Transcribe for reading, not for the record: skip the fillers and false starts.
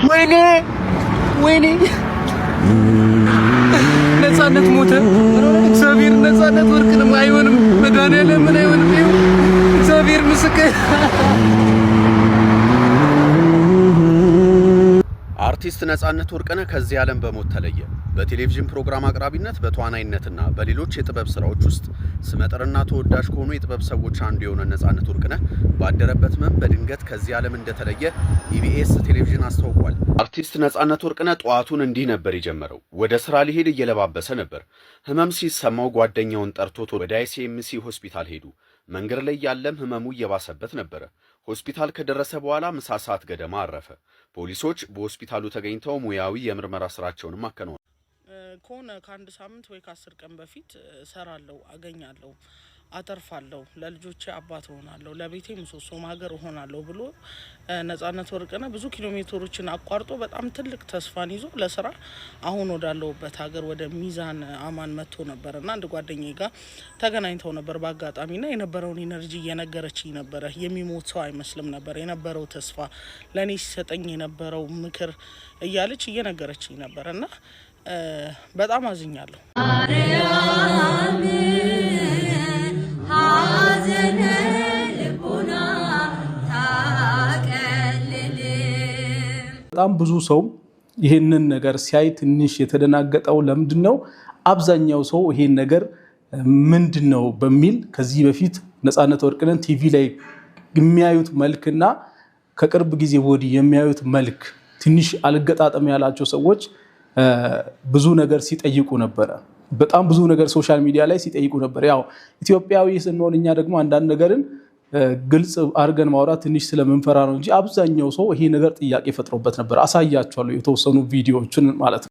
ወይኔ ነፃነት ሞተ። እግዚአብሔር ነፃነት ወርቅንም አይሆንም መድኃኒዓለም ምን አይሆንም። እግዚአብሔር ምስክር። አርቲስት ነፃነት ወርቅነህ ከዚህ ዓለም በሞት ተለየ። በቴሌቪዥን ፕሮግራም አቅራቢነት በተዋናይነትና በሌሎች የጥበብ ስራዎች ውስጥ ስመጥርና ተወዳጅ ከሆኑ የጥበብ ሰዎች አንዱ የሆነ ነፃነት ወርቅነህ ባደረበት ህመም በድንገት ከዚህ ዓለም እንደተለየ ኢቢኤስ ቴሌቪዥን አስታውቋል። አርቲስት ነፃነት ወርቅነህ ጠዋቱን እንዲህ ነበር የጀመረው። ወደ ስራ ሊሄድ እየለባበሰ ነበር። ህመም ሲሰማው ጓደኛውን ጠርቶት ወደ አይሲኤምሲ ሆስፒታል ሄዱ። መንገድ ላይ ያለም ህመሙ እየባሰበት ነበር። ሆስፒታል ከደረሰ በኋላ ምሳ ሰዓት ገደማ አረፈ። ፖሊሶች በሆስፒታሉ ተገኝተው ሙያዊ የምርመራ ስራቸውንም አከናውነዋል። ከሆነ ከአንድ ሳምንት ወይ ከ10 ቀን በፊት ሰራለው አገኛለሁ አተርፋለሁ ለልጆቼ አባት ሆናለሁ ለቤቴ ምሰሶ ማገር ሆናለሁ ብሎ ነፃነት ወርቅነህ ብዙ ኪሎ ሜትሮችን አቋርጦ በጣም ትልቅ ተስፋን ይዞ ለስራ አሁን ወዳለውበት ሀገር ወደ ሚዛን አማን መጥቶ ነበርና አንድ ጓደኛዬ ጋር ተገናኝተው ነበር በአጋጣሚና የነበረውን ኢነርጂ እየነገረችኝ ነበር። የሚሞት ሰው አይመስልም ነበር የነበረው ተስፋ ለኔ ሲሰጠኝ የነበረው ምክር እያለች እየነገረችኝ ነበርና በጣም አዝኛለሁ። በጣም ብዙ ሰው ይሄንን ነገር ሲያይ ትንሽ የተደናገጠው ለምንድነው? አብዛኛው ሰው ይሄን ነገር ምንድነው በሚል ከዚህ በፊት ነፃነት ወርቅነህ ቲቪ ላይ የሚያዩት መልክና ከቅርብ ጊዜ ወዲህ የሚያዩት መልክ ትንሽ አልገጣጠም ያላቸው ሰዎች ብዙ ነገር ሲጠይቁ ነበር። በጣም ብዙ ነገር ሶሻል ሚዲያ ላይ ሲጠይቁ ነበር። ያው ኢትዮጵያዊ ስንሆን እኛ ደግሞ አንዳንድ ነገርን ግልጽ አድርገን ማውራት ትንሽ ስለምንፈራ ነው እንጂ አብዛኛው ሰው ይሄ ነገር ጥያቄ ፈጥሮበት ነበር። አሳያችኋለሁ የተወሰኑ ቪዲዮዎችን ማለት ነው።